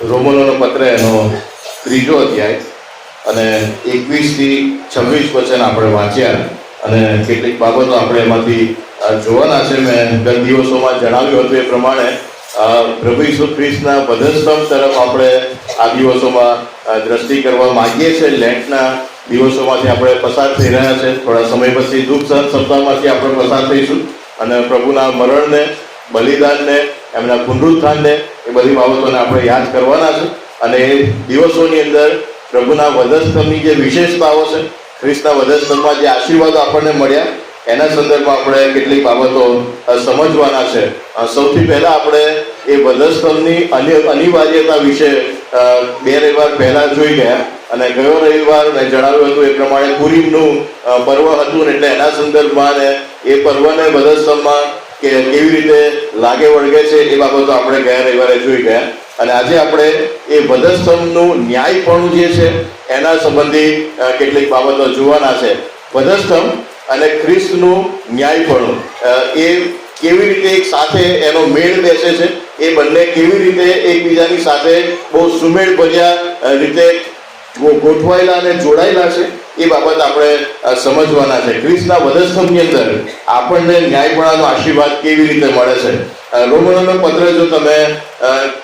રોમનોનો પત્ર એનો 3જો અધ્યાય અને 21 થી 26 વચન આપણે વાંચ્યા અને કેટલીક બાબતો આપણે એમાંથી જોવાના છે. મેં ગત દિવસોમાં જણાવ્યું હતું એ પ્રમાણે પ્રભુ ઈસુ ખ્રિસ્તના વધસ્તંભ તરફ આપણે આ દિવસોમાં દ્રષ્ટિ કરવા માંગીએ છીએ. લેન્ટના દિવસોમાંથી આપણે પસાર થઈ રહ્યા છે. થોડા સમય પછી દુઃખ સપ્તાહમાંથી આપણે પસાર થઈશું અને પ્રભુના મરણને, બલિદાનને, એમના પુનરુત્થાનને, એ બધી બાબતોને આપણે યાદ કરવાના છે. અને એ દિવસોની અંદર પ્રભુના વધસ્તંભની જે વિશેષતાઓ છે, ખ્રિસ્તના વધસ્તંભમાં જે આશીર્વાદો આપણને મળ્યા, એના સંદર્ભમાં આપણે કેટલીક બાબતો સમજવાના છે. સૌથી પહેલા આપણે એ વધસ્તંભની અનિવાર્યતા વિશે 2 રવિવાર પહેલા જોઈ ગયા અને ગયો રવિવાર મેં જણાવ્યું હતું એ પ્રમાણે પુરીમનું પર્વ હતું એટલે એના સંદર્ભમાં ને એ પર્વને વધસ્તંભમાં કે કેવી રીતે લાગે વળગે છે એ બાબતો આપણે ગયા રવિવારે જોઈ ગયા. અને આજે આપણે એ વધસ્તંભનું ન્યાયપણું જે છે એના સંબંધી કેટલીક બાબતો જોવાના છે. વધસ્તંભ અને ખ્રિસ્તનું ન્યાયપણું એ કેવી રીતે એક સાથે એનો મેળ બેસે છે, એ બંને કેવી રીતે એકબીજાની સાથે બહુ સુમેળ ભર્યા રીતે ગોઠવાયેલા અને જોડાયેલા છે, એ બાબત આપણે સમજવાના છે. ખ્રિસ્તના વધસ્તંભની અંદર આપણને ન્યાયપણાનો આશીર્વાદ કેવી રીતે મળે છે. રોમનોનો પત્ર જો તમે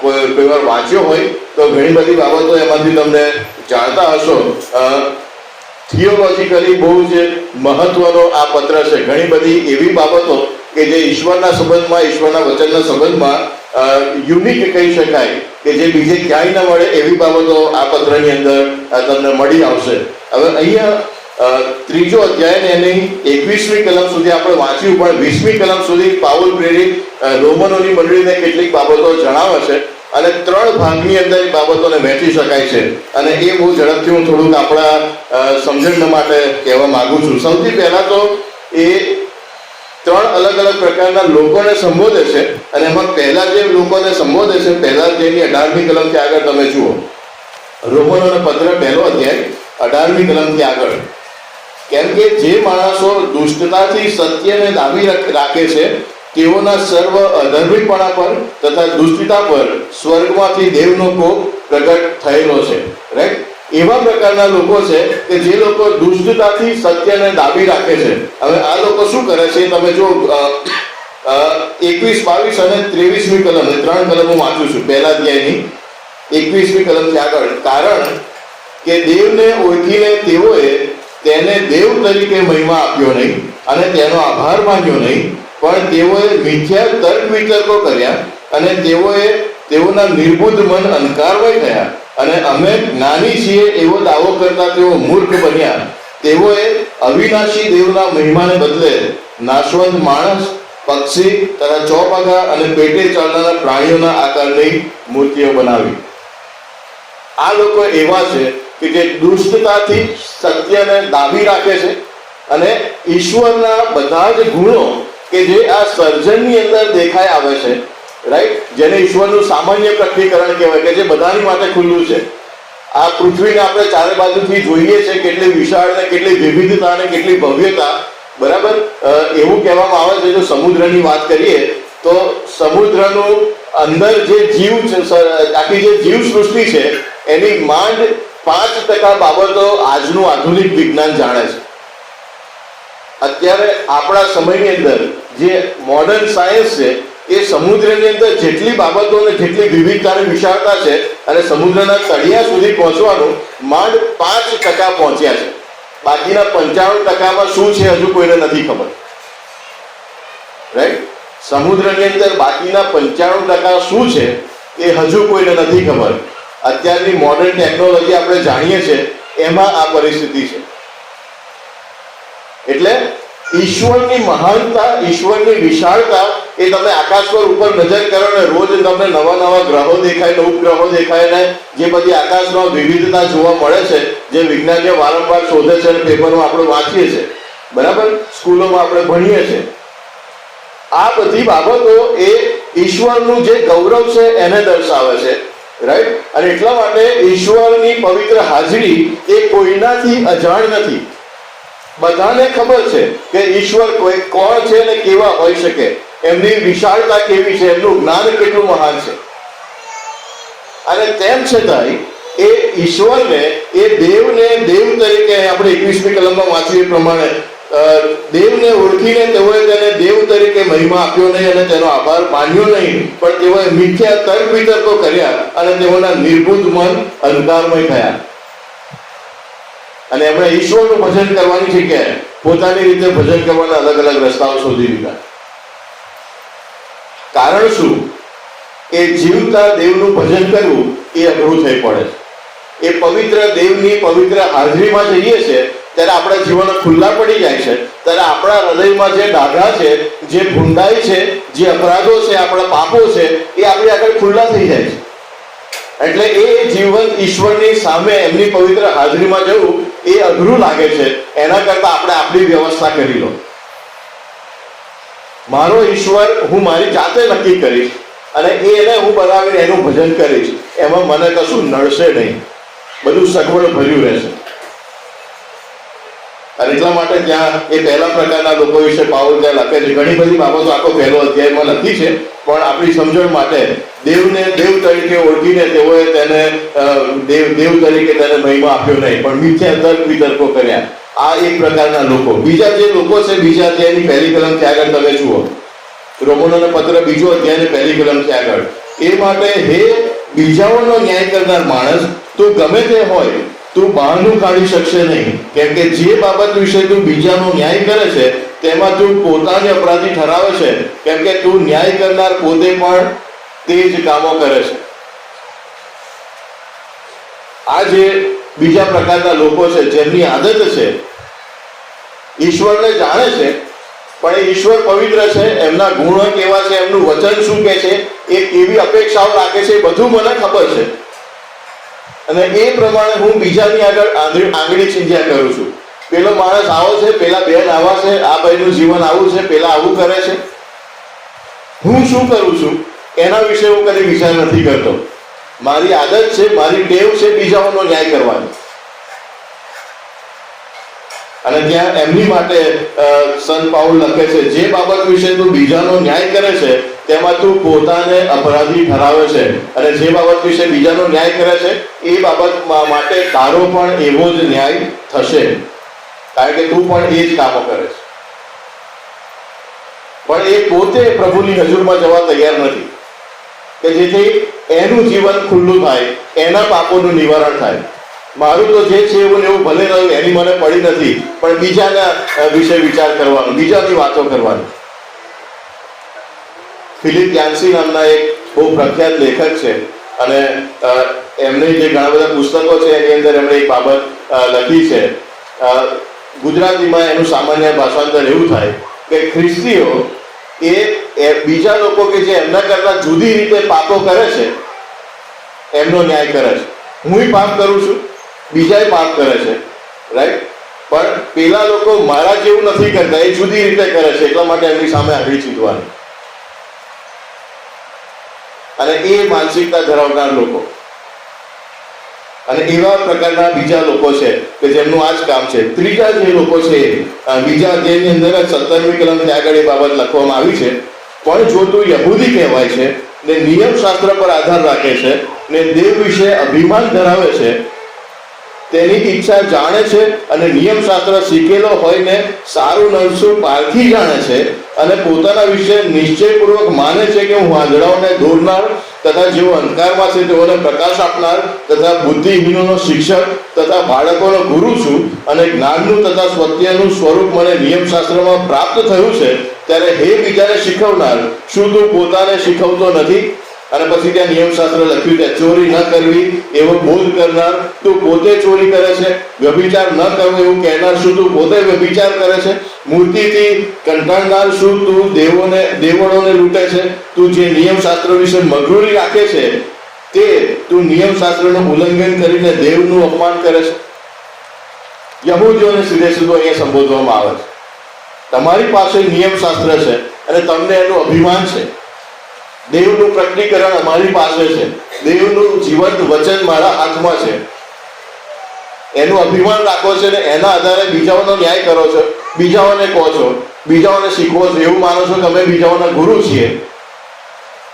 કોઈ વાર વાંચ્યો હોય તો ઘણી બધી બાબતો એમાંથી તમને જાણતા હશો. થિયોલોજીકલી બહુ જ મહત્વનો આ પત્ર છે. ઘણી બધી એવી બાબતો કે જે ઈશ્વરના સંબંધમાં, ઈશ્વરના વચનના સંબંધમાં યુનિક કહી શકાય કે જે બીજે ક્યાંય ન મળે એવી બાબતો આ પત્રની અંદર તમને મળી આવશે. હવે અહીંયા 3જો અધ્યાય ને એની 21મી કલમ સુધી આપણે વાંચ્યું, પણ 20મી કલમ સુધી પાઉલ પ્રેરિત રોમનોની મંડળીને કેટલીક બાબતો જણાવે છે અને 3 ભાગની અંદર એ બાબતોને વહેંચી શકાય છે. અને એ બહુ ઝડપથી હું થોડુંક આપણા સમજણ માટે કહેવા માંગુ છું. સૌથી પહેલા તો એ 3 અલગ અલગ પ્રકારના લોકોને સંબોધે છે અને એમાં પહેલા જે લોકોને સંબોધે છે, પહેલા જેની 18મી કલમથી આગળ તમે જુઓ, રોમનોનો પત્ર 1લો અધ્યાય 18મી કલમથી આગળ. કેમ કે જે માણસો દુષ્ટતાથી સત્યને દાબી રાખે છે તેઓના સર્વ અધર્મિકપણા પર તથા દુષ્ટતા પર સ્વર્ગમાંથી દેવનો કોપ પ્રગટ થયેલો છે. રાઈટ? એવા પ્રકારના લોકો છે કે જે લોકો દુષ્ટતાથી સત્યને દાબી રાખે છે. હવે આ લોકો શું કરે છે તમે જો 21, 22 અને 23મી કલમ, 3 કલમ હું વાંચું છું પહેલા અધ્યાયની 21મી કલમથી આગળ. કારણ કે દેવને ઓળખીને તેઓએ તેને દેવ તરીકે મહિમા આપ્યો નહીં અને તેનો આભાર માન્યો નહીં, પણ તેઓએ મિથ્યા તર્ક વિતર્કો કર્યા અને તેઓના નિર્બુદ્ધ મન અંધકારમય થયા અને અમે જ્ઞાની છીએ એવો દાવો કરતા તેઓ મૂર્ખ બન્યા. તેઓએ અવિનાશી દેવના મહિમાને બદલે નાશવંત માણસ, પક્ષી તથા ચોપાગા અને પેટે ચાલનારા પ્રાણીઓના આકારની મૂર્તિઓ બનાવી. આ લોકો એવા છે કે જે દુષ્ટતાથી સત્યને દાબી રાખે છે અને ઈશ્વરના બધા જ ગુણો કે જે આ સર્જનની અંદર દેખાઈ આવે છે, રાઈટ, જેને ઈશ્વરનું સામાન્ય પ્રકટીકરણ કહેવાય કે જે બધાની માટે ખુલ્લું છે. આ પૃથ્વીને આપણે ચારે બાજુથી જોઈએ છે, કેટલી વિશાળ ને કેટલી વિવિધતા અને કેટલી ભવ્યતા. બરાબર? એવું કહેવામાં આવે છે, જો સમુદ્રની વાત કરીએ તો સમુદ્રનું અંદર જે જીવ છે, આખી જે જીવ સૃષ્ટિ છે એની માંડ 5% બાબતો આજનું આધુનિક વિજ્ઞાન જાણે છે. અત્યારે આપણા સમયની અંદર જે મોડર્ન સાયન્સ છે એ સમુદ્રની અંદર જેટલી બાબતો અને જેટલી વિવિધતા અને વિશાળતા છે અને સમુદ્રના તળિયા સુધી પહોંચવાનું માંડ 5% પહોંચ્યા છે. બાકીના 95%માં શું છે હજુ કોઈને નથી ખબર. રાઈટ? સમુદ્રની અંદર બાકીના 95% શું છે એ હજુ કોઈને નથી ખબર. અત્યારની મોડર્ન ટેકનોલોજી આપણે જાણીએ છીએ એમાં આ પરિસ્થિતિ છે. એટલે ઈશ્વરની મહાનતા, ઈશ્વરની વિશાળતા એ તમે આકાશ પર ઉપર નજર કરો ને રોજ તમને નવા નવા ગ્રહો દેખાય, ઉપગ્રહો દેખાય ને જે બધી આકાશમાં વિવિધતા જોવા મળે છે, જે વિજ્ઞાનીઓ વારંવાર શોધે છે અને પેપરમાં આપણે વાંચીએ છીએ, બરાબર, સ્કૂલોમાં આપણે ભણીએ છીએ. આ બધી બાબતો એ ઈશ્વરનું જે ગૌરવ છે એને દર્શાવે છે. રાઈટ? અને એટલા માટે ઈશ્વરની પવિત્ર હાજરી એ કોઈનાથી અજાણ નથી. બધાને ખબર છે કે ઈશ્વર કોણ છે અને કેવા હોઈ શકે, એમની વિશાળતા કેવી છે, એમનું જ્ઞાન કેટલું મહાન છે. અને તેમ છતાંય એ ઈશ્વરને, એ દેવને દેવ તરીકે, આપણે 21મી કલમમાં વાંચ્યું એ પ્રમાણે દેવને ઓળખીને તેઓએ તેને દેવ તરીકે મહિમા આપ્યો નહીં અને તેનો આભાર માન્યો નહીં, પણ તેઓએ મિથ્યા તર્ક વિતર્કો કર્યા અને તેઓના નિર્બુદ્ધ મન અંધકારમય થયા અને એમણે ઈશ્વરનું ભજન કરવાની જગ્યાએ પોતાની રીતે ભજન કરવાના અલગ અલગ રસ્તાઓ શોધી લીધા. કારણ શું? એ જીવતા દેવનું ભજન કરવું એ અઘરું થઈ પડે છે. એ પવિત્ર દેવની પવિત્ર હાજરીમાં જઈએ છે ત્યારે આપણા જીવન ખુલ્લા પડી જાય છે, ત્યારે આપણા હૃદયમાં જે ડાઘા છે, જે ભૂંડાઈ છે, જે અપરાધો છે, આપણા પાપો છે, એ આપણી આગળ ખુલ્લા થઈ જાય છે. એટલે એ જીવન ઈશ્વરની સામે એમની પવિત્ર હાજરીમાં જવું એ અઘરું લાગે છે. એના કરતા આપણે આપણી વ્યવસ્થા કરી લો. મારો ઈશ્વર હું મારી જાતે નક્કી કરીશ અને એને હું બનાવીને એનું ભજન કરીશ. એમાં મને કશું નડશે નહીં, બધું સગવડ ભર્યું રહેશે. અને એટલા માટે ત્યાં એ પહેલા પ્રકારના લોકો વિશે પાઉલ ત્યાં લખે છે. ઘણી બધી બાબતો આખો પહેલો અધ્યાયમાં લખી છે, પણ આપણી સમજણ માટે દેવને દેવ તરીકે ઓળખીને તેઓએ તેને દેવ તરીકે તેને મહિમા આપ્યો નહીં, પણ મિથ્યા તર્ક વિતર્કો કર્યા. આ એક પ્રકારના લોકો. બીજા જે લોકો છે, બીજા અધ્યાયની પહેલી કલમથી આગળ તમે જુઓ, રોમનોનો પત્ર 2 અધ્યાયની પહેલી કલમથી આગળ. એ માટે હે બીજાઓનો ન્યાય કરનાર માણસ, તું ગમે તે હોય, તું બહાનું કાઢી શકશે નહીં, કેમ કે જે બાબત વિશે તું બીજાનો ન્યાય કરે છે તેમાં તું પોતાને અપરાધી ઠરાવે છે, કેમ કે તું ન્યાય કરનાર પોતે પણ તે જ કામો કરે છે. આ જે બીજા પ્રકારના લોકો છે, જેમની આદત છે, ઈશ્વરને જાણે છે, પણ એ ઈશ્વર પવિત્ર છે, એમના ગુણો કેવા છે, એમનું વચન શું કહે છે, એ કેવી અપેક્ષાઓ રાખે છે, એ બધું મને ખબર છે અને એ પ્રમાણે હું બીજાની આગળ આંગળી ચીંધ્યા કરું છું. પેલો માણસ આવો છે, પેલા બેન આવા છે, આ ભાઈનું જીવન આવું છે, પેલા આવું કરે છે. હું શું કરું છું એના વિશે હું કદી વિચાર નથી કરતો. મારી આદત છે, મારી ટેવ છે બીજાઓનો ન્યાય કરવાની. અને ત્યાં એમની માટે સંત પાઉલ લખે છે, જે બાબત વિશે તું બીજાનો ન્યાય કરે છે તેમાં તું પોતાને અપરાધી ઠરાવે છે, અને જે બાબત વિશે બીજાનો ન્યાય કરે છે એ બાબત માટે તારો પણ એવો જ ન્યાય થશે, કારણ કે તું પણ એ જ કામો કરે છે. પણ એ પોતે પ્રભુની હજુરમાં જવા તૈયાર નથી કે જેથી એનું જીવન ખુલ્લું થાય, એના પાપોનું નિવારણ થાય. મારું તો જે છે એવું ને એવું ભલે રહ્યું, એની મને પડી નથી, પણ બીજાના વિશે વિચાર કરવાનો, બીજાની વાતો કરવાની. ફિલિપ યાન્સી નામના એક બહુ પ્રખ્યાત લેખક છે અને એમને જે ઘણા બધા પુસ્તકો છે એની અંદર એમણે એક બાબત લખી છે. ગુજરાતીમાં એનું સામાન્ય ભાષાંતર એવું થાય કે ખ્રિસ્તીઓ એ બીજા લોકો કે જે એમના કરતા જુદી રીતે પાપો કરે છે એમનો ન્યાય કરે છે. હું પાપ કરું છું, બીજાય પાપ કરે છે, રાઈટ, પણ પેલા લોકો મારા જેવું નથી કરતા, એ જુદી રીતે કરે છે, એટલા માટે એમની સામે આંગળી ચીંધવાની. અને એ માનસિકતા ધરાવનાર લોકો અને એવા પ્રકારના બીજા લોકો છે કે જેમનું આ જ કામ છે. ત્રીજા જે લોકો છે, બીજા અધ્યાયની અંદર 17મી કલમથી આગળ એ બાબત લખવામાં આવી છે. પણ જો તું યહૂદી કહેવાય છે ને નિયમ શાસ્ત્ર પર આધાર રાખે છે ને દેવ વિશે અભિમાન ધરાવે છે, તેની ઈચ્છા જાણે છે અને નિયમ શાસ્ત્ર શીખેલો હોય ને સારું નરસું પારખી જાણે છે અને પોતાના વિશે નિશ્ચયપૂર્વક માને છે કે હું વાંદડાઓને દોરનાર તથા જેઓ અંધકારમાં છે તેઓને પ્રકાશ આપનાર તથા બુદ્ધિહીનોનો શિક્ષક તથા બાળકોનો ગુરુ છું અને જ્ઞાનનું તથા સત્યનું સ્વરૂપ મને નિયમશાસ્ત્રમાં પ્રાપ્ત થયું છે, ત્યારે હે બીજાને શીખવનાર, શું તું પોતાને શીખવતો નથી? અને પછી ત્યાં નિયમશાસ્ત્ર લખ્યું છે, ચોરી ન કરવી એવો બોધ કરનાર, તું પોતે ચોરી કરે છે. વ્યભિચાર ન કરવો એવું કહેનાર, શું તું પોતે વ્યભિચાર કરે છે? મૂર્તિથી કંટાળનાર, શું તું દેવળોને લૂંટે છે? તું જે નિયમશાસ્ત્ર વિશે મગરૂરી રાખે છે તે તું નિયમશાસ્ત્રનું ઉલ્લંઘન કરીને દેવનું અપમાન કરે છે. યહૂદીઓને સીધે સીધું અહીંયા સંબોધવામાં આવે છે. તમારી પાસે નિયમશાસ્ત્ર છે અને તમને એનું અભિમાન છે. દેવનું પ્રકટીકરણ અમારી પાસે છે, દેવનું જીવંત વચન મારા હાથમાં છે, એનું અભિમાન રાખો છો ને એના આધારે બીજાઓનો ન્યાય કરો છો, બીજાઓને કહો છો, બીજાઓને શીખવો છો, એવું માનો છો કે અમે બીજાઓના ગુરુ છીએ.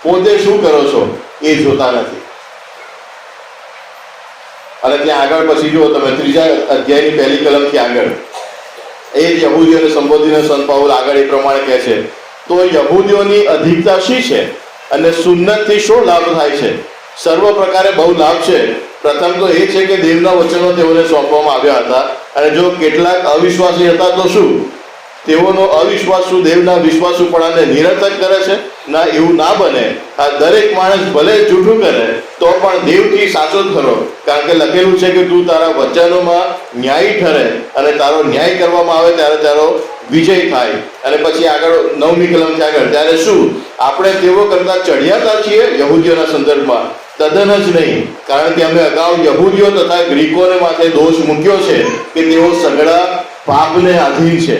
પોતે શું કરો છો એ જોતા નથી. અને ત્યાં આગળ પછી જુઓ તમે 3 અધ્યાયની પહેલી કલમથી આગળ એ જ યહૂદીઓને સંબોધીને સંત પાઉલ આગળ એ પ્રમાણે કહે છે, તો યહૂદીઓની અધિકતા શી છે અને સુન્નતથી શો લાભ થાય છે? સર્વ પ્રકારે બહુ લાભ છે. પ્રથમ તો એ છે કે દેવના વચનો તેઓને સોંપવામાં આવ્યા હતા, અને જો કેટલાક અવિશ્વાસી હતા તો શું તેઓનો અવિશ્વાસ શું દેવના વિશ્વાસુપણાને નિરર્થક કરે છે? ના, એવું ના બને. આ દરેક માણસ ભલે જૂઠું કરે તો પણ દેવથી સાચો જ ખરો, કારણ કે લખેલું છે કે તું તારા વચનોમાં ન્યાયી ઠરે અને તારો ન્યાય કરવામાં આવે ત્યારે તારો વિજય થાય. અને પછી આગળ 9મી કલમથી આગળ, ત્યારે શું આપણે તેઓ કરતા ચઢિયાતા છીએ? યહૂદીઓના સંદર્ભમાં તદ્દન જ નહીં, કારણ કે અમે અગાઉ યહૂદીઓ તથા ગ્રીકોને માથે દોષ મૂક્યો છે કે તેઓ સઘળા પાપને આધીન છે.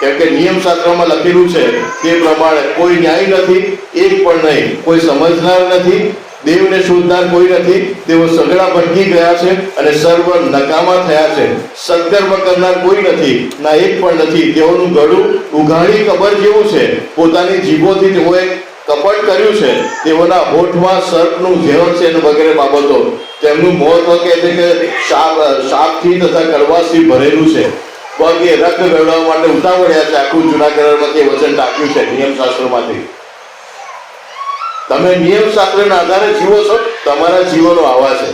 કેમ કે નિયમ શાસ્ત્રમાં લખેલું છે તે પ્રમાણે કોઈ ન્યાય નથી, એક પણ નહીં. કોઈ સમજનાર નથી, દેવને શોધનાર કોઈ નથી. તેઓ સઘળા ભટકી ગયા છે અને સર્વ નકામા થયા છે. સત્કર્મ કરનાર કોઈ નથી, ના એક પણ નથી. તેઓનું ગળું ઉઘાડી કબર જેવું છે. પોતાની જીભોથી તેઓએ કપટ કર્યું છે. તેઓના હોઠમાં સર્પનું ઝેર છે અને વગેરે બાબતો. તેમનું મોં તો કહે છે કે શાપથી તથા કડવાશથી ભરેલું છે. પગ એ રક્ત વેળવવા માટે ઉતાવળ્યા છે. આખું જૂના કરારમાંથી વચન ટાંક્યું છે નિયમશાસ્ત્રમાંથી. તમે નિયમશાસ્ત્રના આધારે જીવો છો, તમારા જીવોનો આવા છે.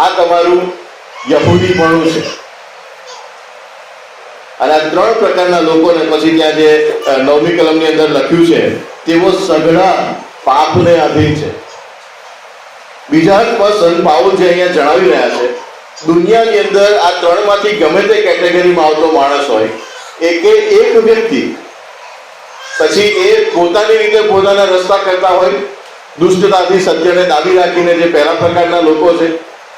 આ તમારું યહૂદીપણું છે. અને આ 3 પ્રકારના લોકોને પછી ત્યાં જે 9મી કલમની અંદર લખ્યું છે, તેઓ સઘળા પાપને આધીન છે. બીજા અર્થમાં સંત પાઉલ જે અહીંયા જણાવી રહ્યા છે, દુનિયાની અંદર આ 3માંથી ગમે તે કેટેગરીમાં આવતો માણસ હોય, એક વ્યક્તિ પછી એ પોતાની રીતે પોતાના રસ્તા કરતા હોય, દુષ્ટતાથી સત્યને દાબી રાખીને, જે પહેલા પ્રકારના લોકો છે.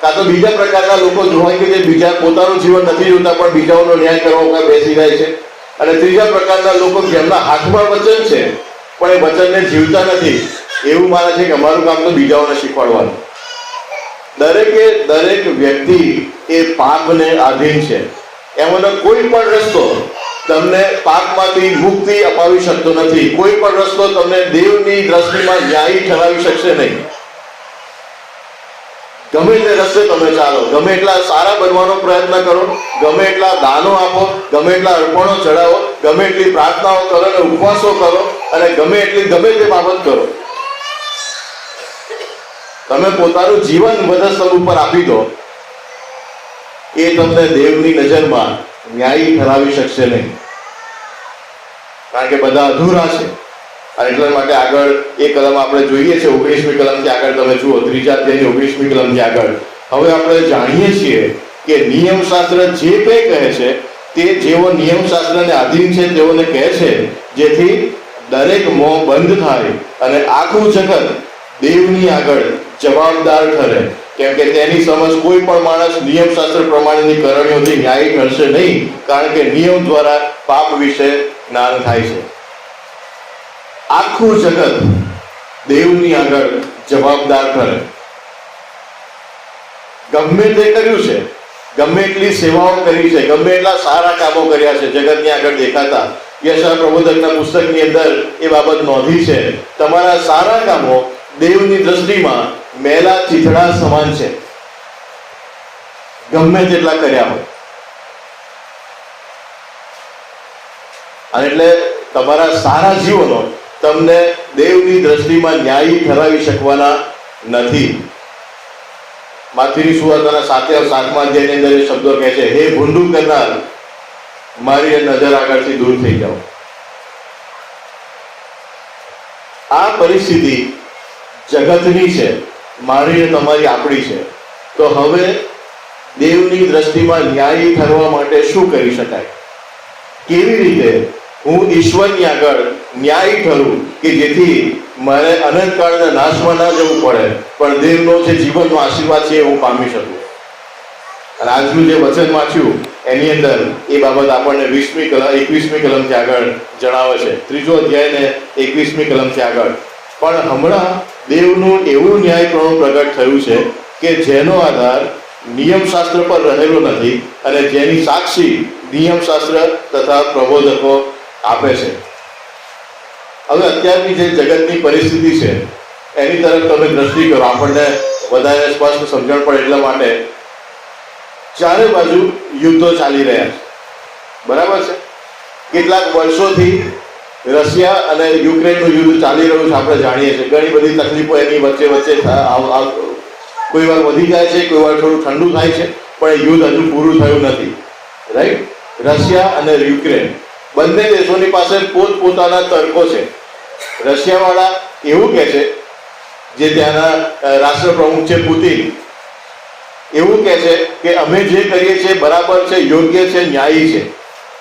કાં તો બીજા પ્રકારના લોકો હોય કે જે બીજા પોતાનું જીવન નથી જોતા પણ બીજાઓનો ન્યાય કરવા ઉપર બેસી જાય છે. અને ત્રીજા પ્રકારના લોકો જેમના હાથમાં વચન છે પણ એ વચનને જીવતા નથી. એવું માને છે કે અમારું કામ તો બીજાઓને શીખવાડવાનું. દરેક વ્યક્તિ એ પાપને આધીન છે. એમાંનો કોઈ પણ રસ્તો તમને પાપમાંથી મુક્તિ અપાવી શકતો નથી. કોઈ પણ રસ્તો તમને દેવની દ્રષ્ટિમાં ન્યાયી ઠરાવી શકશે નહીં. ગમે તે રસ્તે તમે ચાલો, ગમે એટલા સારા બનવાનો પ્રયત્ન કરો, ગમે એટલા દાનો આપો, ગમે એટલા અર્પણો ચડાવો, ગમે એટલી પ્રાર્થનાઓ કરો અને ઉપવાસો કરો અને ગમે તે બાબત કરો, તમે પોતાનું જીવન વધસ્તંભ ઉપર આપી દો, એ તમને દેવની નજરમાં ન્યાયી ઠરાવી શકશે નહીં. કારણ કે બધા અધૂરા છે. અને એટલા માટે આગળ એ કલમ આપણે જોઈએ છે, 19મી કલમથી આગળ તમે જુઓ, 3 અધ્યાયની 19મી કલમથી આગળ. હવે આપણે જાણીએ છીએ કે નિયમશાસ્ત્ર જે કંઈ કહે છે તે જેઓ નિયમશાસ્ત્રને આધીન છે તેઓને કહે છે, જેથી દરેક મોં બંધ થાય અને આખું જગત દેવની આગળ જવાબદાર ઠરે. કેમ કે તેની સમજ કોઈ પણ માણસ નિયમશાસ્ત્ર પ્રમાણેની કરણીઓથી ન્યાયી ઠરશે નહીં, કારણ કે નિયમ દ્વારા પાપ વિશે જ્ઞાન થાય છે. આખું જગત દેવની આગળ જવાબદાર ઠરે. ગમે તે કર્યું છે, ગમે એટલી સેવાઓ કરી છે, ગમે એટલા સારા કામો કર્યા છે જગતની આગળ દેખાતા, યશા પ્રબોધકના પુસ્તકની અંદર એ બાબત નોંધી છે. તમારા સારા કામો દેવની દ્રષ્ટિમાં મેલા ચીથડા સમાન છે, ગમે તેટલા કર્યા હોય. અને એટલે તમારા સારા જીવનો તમને દેવની દ્રષ્ટિમાં ન્યાયી ઠરાવી શકવાના નથી. માથીની સુવાર્તાના 7મા અધ્યાયની અંદર એ શબ્દો કહે છે, હે ભૂંડું કરનાર, મારી નજર આગળથી દૂર થઈ જાઓ. આ પરિસ્થિતિ જગતની છે, મારી તમારી આપણી છે. તો હવે દેવની દ્રષ્ટિમાં ન્યાયી ઠરવા માટે શું કરી શકાય? કેવી રીતે હું ઈશ્વરની આગળ ન્યાયી ઠરું કે જેથી મારે અનંતકાળના નાશમાં ના જવું પડે, પણ દેવનો જે જીવનનો આશીર્વાદ છે એ હું પામી શકું. અને આજનું જે વચન વાંચ્યું એની અંદર એ બાબત આપણને 21મી કલમથી આગળ જણાવે છે. 3 અધ્યાય ને 21મી કલમથી આગળ. પણ હમણાં દેવનું એવું ન્યાયપણું પ્રગટ થયું છે કે જેનો આધાર નિયમશાસ્ત્ર પર રહેલો નથી અને જેની સાક્ષી નિયમશાસ્ત્ર તથા પ્રબોધકો આપે છે. હવે અત્યારની જે જગતની પરિસ્થિતિ છે એની તરફ તમે દ્રષ્ટિ કરો, આપણને વધારે સ્પષ્ટ સમજણ પડે એટલા માટે. ચારે બાજુ યુદ્ધો ચાલી રહ્યા છે, બરાબર છે. કેટલાક વર્ષોથી રશિયા અને યુક્રેનનું યુદ્ધ ચાલી રહ્યું છે, આપણે જાણીએ છીએ. ઘણી બધી તકલીફો એની વચ્ચે કોઈ વાર વધી જાય છે, કોઈ વાર થોડું ઠંડુ થાય છે, પણ એ યુદ્ધ હજુ પૂરું થયું નથી, રાઈટ. રશિયા અને યુક્રેન બંને દેશોની પાસે પોતપોતાના તર્કો છે. રશિયાવાળા એવું કહે છે, જે ત્યાંના રાષ્ટ્રપ્રમુખ છે પુતિન, એવું કહે છે કે અમે જે કરીએ છીએ બરાબર છે, યોગ્ય છે, ન્યાયી છે,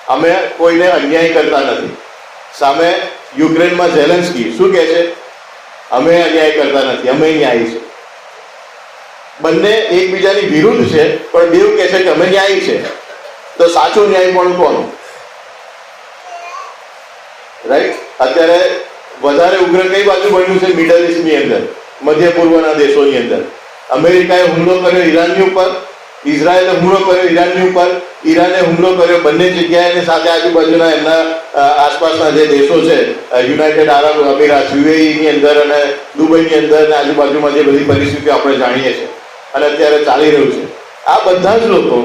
અમે કોઈને અન્યાય કરતા નથી. સામે યુક્રેનમાં ઝેલેન્સ્કી શું કહે છે? અમે અન્યાય કરતા નથી, અમે ન્યાયી છે. બંને એકબીજાની વિરુદ્ધ છે, પણ બેઉ કહે છે કે અમે ન્યાયી છે. તો સાચું ન્યાય પણ કોનું? રાઈટ. અત્યારે વધારે ઉગ્ર કઈ બાજુ બન્યું છે? મિડલ ઇસ્ટની અંદર, મધ્ય પૂર્વના દેશોની અંદર. અમેરિકાએ હુમલો કર્યો ઈરાનની ઉપર, ઇઝરાયલે હુમલો કર્યો ઈરાનની ઉપર, ઈરાને હુમલો કર્યો બંને જગ્યાએ, સાથે આજુબાજુના એમના આસપાસના જે દેશો છે, યુનાઇટેડ આરબ અમીરાત, યુએઈની અંદર અને દુબઈની અંદર અને આજુબાજુમાં જે બધી પરિસ્થિતિઓ આપણે જાણીએ છીએ અને અત્યારે ચાલી રહ્યું છે. આ બધા જ લોકો,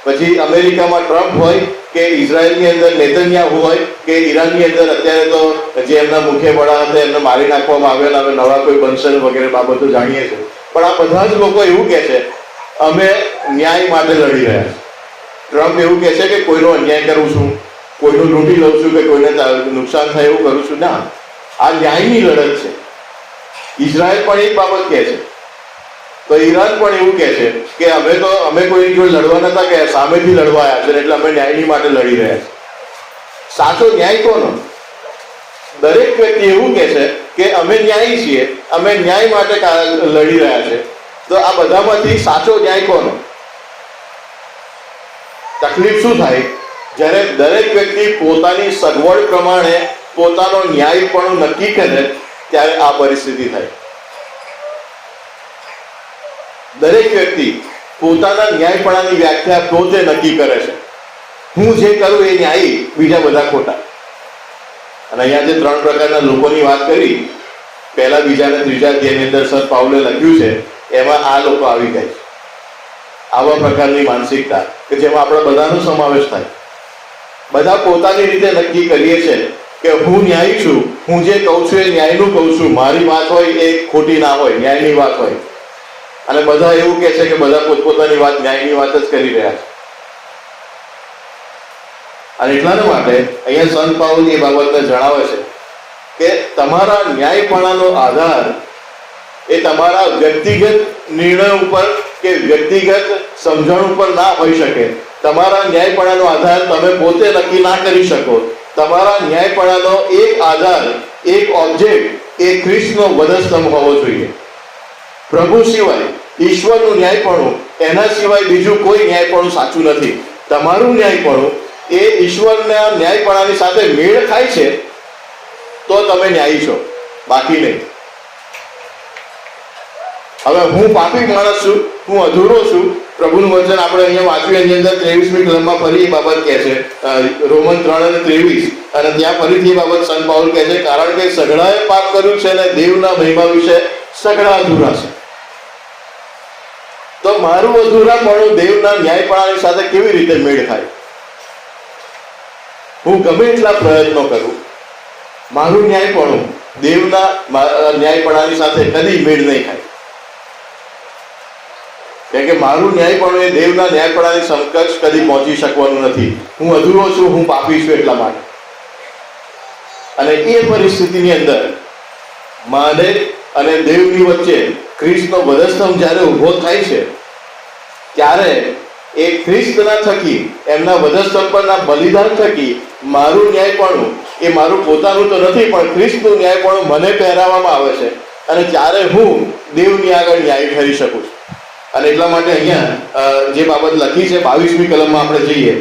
પછી અમેરિકામાં ટ્રમ્પ હોય કે ઇઝરાયલની અંદર નેતન્યાહુ હોય કે ઈરાનની અંદર અત્યારે તો જે એમના મુખ્ય વડા હતા એમને મારી નાખવામાં આવેલા, હવે નવા કોઈ બનશે વગેરે બાબતો જાણીએ છીએ. પણ આ બધા જ લોકો એવું કહે છે અમે ન્યાય માટે લડી રહ્યા છીએ. ટ્રમ્પ એવું કહે છે કે કોઈનો અન્યાય કરું છું, કોઈનું લૂંટી લઉં છું કે કોઈને નુકસાન થાય એવું કરું છું. ના, આ ન્યાયની લડત છે. ઇઝરાયલ પણ એક બાબત કહે છે, તો ઈરાન પણ એવું કહે છે કે અમે કોઈ જોડે લડવા નતા ગયા, સામેથી લડવા આવ્યા છે, એટલે અમે ન્યાયની માટે લડી રહ્યા છીએ. સાચો ન્યાય કોનો? દરેક વ્યક્તિ એવું કહે છે કે અમે ન્યાયી છીએ, અમે ન્યાય માટે લડી રહ્યા છે. તો આ બધામાંથી સાચો ન્યાય કોનો? તકલીફ શું થાય? જ્યારે દરેક વ્યક્તિ પોતાની સગવડ પ્રમાણે પોતાનો ન્યાય પણ નક્કી કરે, ત્યારે આ પરિસ્થિતિ થાય. દરેક વ્યક્તિ પોતાના ન્યાયપણાની વ્યાખ્યા પોતે નક્કી કરે છે. હું જે કરું એ ન્યાયી, બીજા બધા ખોટા. અને અહીંયા જે 3 પ્રકારના લોકોની વાત કરી, પહેલા, બીજા અને ત્રીજા અધ્યાયની અંદર સંત પાઉલે લખ્યું છે, એમાં આ લોકો આવી ગયા છે. આવા પ્રકારની માનસિકતા કે જેમાં આપણા બધાનો સમાવેશ થાય. બધા પોતાની રીતે નક્કી કરીએ છીએ કે હું ન્યાયી છું, હું જે કહું છું એ ન્યાયનું કહું છું, મારી વાત હોય એ ખોટી ના હોય, ન્યાયની વાત હોય. અને બધા એવું કહે છે કે બધા પોતપોતાની વાત ન્યાયની વાત જ કરી રહ્યા છે. અને એટલાને માટે અહીંયા સંત પાઉલ એ બાબતને જણાવે છે કે તમારા ન્યાયપણાનો આધાર એ તમારા વ્યક્તિગત નિર્ણય ઉપર કે વ્યક્તિગત સમજણ ઉપર ના હોઈ શકે. તમારા ન્યાયપણાનો આધાર તમે પોતે નક્કી ના કરી શકો. તમારા ન્યાયપણાનો એક આધાર, એક ઓબ્જેક્ટ એ ખ્રિસ્તનો વધસ્તંભ હોવો જોઈએ. પ્રભુ સિવાય, ઈશ્વરનું ન્યાયપણું, એના સિવાય બીજું કોઈ ન્યાયપણું સાચું નથી. તમારું ન્યાયપણું એ ઈશ્વરના ન્યાયપણાની સાથે મેળ ખાય છે તો તમે ન્યાયી છો, બાકી નહીં. હવે હું પાપી માણસ છું, હું અધૂરો છું. પ્રભુનું વચન આપણે અહીંયા વાંચ્યું, એની અંદર 23મી કલમમાં ફરી એ બાબત કહે છે, રોમન 3 અને 23, અને ત્યાં ફરીથી એ બાબત સંત પાઉલ કહે છે, કારણ કે સઘળાએ પાપ કર્યું છે અને દેવના મહિમા વિશે સઘળા અધૂરા છે. તો મારું અધૂરાપણું દેવના ન્યાયપણાની સાથે કેવી રીતે મેળ ખાય? હું ગમે એટલા પ્રયત્નો કરું, મારું ન્યાયપણું દેવના ન્યાયપણાની સાથે કદી મેળ નહીં ખાય. કેમ કે મારું ન્યાયપણું એ દેવના ન્યાયપણાની સમકક્ષ કદી પહોંચી શકવાનું નથી. હું અધૂરો છું, હું પાપી છું એટલા માટે. અને એ પરિસ્થિતિની અંદર માને અને દેવની વચ્ચે ખ્રિસ્તનો વધસ્તંભ જ્યારે ઊભો થાય છે, ત્યારે એ ખ્રિસ્તના થકી, એમના વધસ્તંભ પરના બલિદાન થકી મારું ન્યાયપણું એ મારું પોતાનું તો નથી, પણ ખ્રિસ્તનું ન્યાયપણું મને પહેરાવવામાં આવે છે. અને ત્યારે હું દેવની આગળ ન્યાય ઠરી શકું છું. અને એટલા માટે અહીંયા જે બાબત લખી છે 22મી કલમમાં આપણે જઈએ,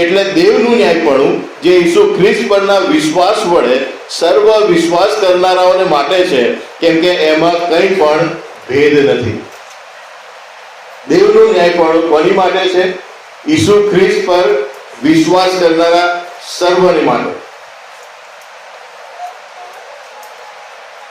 એટલે દેવનું ન્યાયપણું જે ઈસુ ખ્રિસ્ત પરના વિશ્વાસ વડે સર્વ વિશ્વાસ કરનારાઓને માટે છે, કેમ કે એમાં કંઈ પણ ભેદ નથી. દેવનું ન્યાયપણું કોની માટે છે? ઈસુ ખ્રિસ્ત પર વિશ્વાસ કરનારા સર્વને માટે.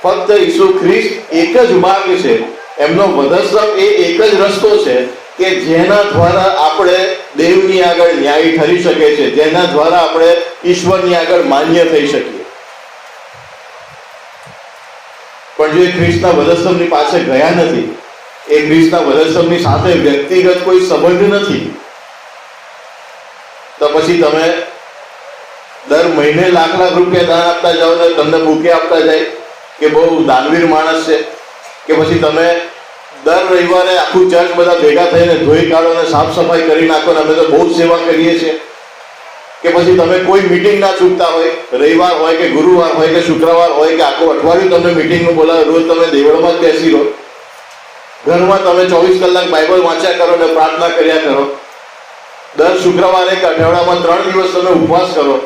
ફક્ત ઈસુ ખ્રિસ્ત એક જ માર્ગ છે, એમનો વધસ્તંભ એ એક જ રસ્તો છે કે જેના દ્વારા આપણે દેવની આગળ ન્યાયી ઠરી શકે છે, જેના દ્વારા આપણે ઈશ્વરની આગળ માન્ય થઈ શકીએ. પણ જે ખ્રિસ્તના વધસ્તંભની પાસે ગયા નથી, એ ખ્રિસ્તના વધસ્તંભની સાથે વ્યક્તિગત કોઈ સંબંધ નથી, તો પછી તમે દર મહિને લાખ લાખ રૂપિયા દાન આપતા જાઓ ને તમને બુકે આપતા જાય કે બહુ દાનવીર માણસ છે, કે પછી તમે દર રવિવારે આખું ચર્ચ બધા ભેગા થઈને ધોઈ કાઢો ને સાફ સફાઈ કરી નાખો ને અમે તો બહુ જ સેવા કરીએ છીએ, કે પછી તમે કોઈ મીટિંગ ના ચૂકતા હોય, રવિવાર હોય કે ગુરુવાર હોય કે શુક્રવાર હોય કે આખું અઠવાડિયું તમને મીટિંગનું બોલાવે, રોજ તમે દેવળમાં જ બેસી રહો, ઘરમાં તમે 24 કલાક બાઇબલ વાંચ્યા કરો ને પ્રાર્થના કર્યા કરો, દર શુક્રવારે કે અઠવાડિયામાં 3 દિવસ તમે ઉપવાસ કરો,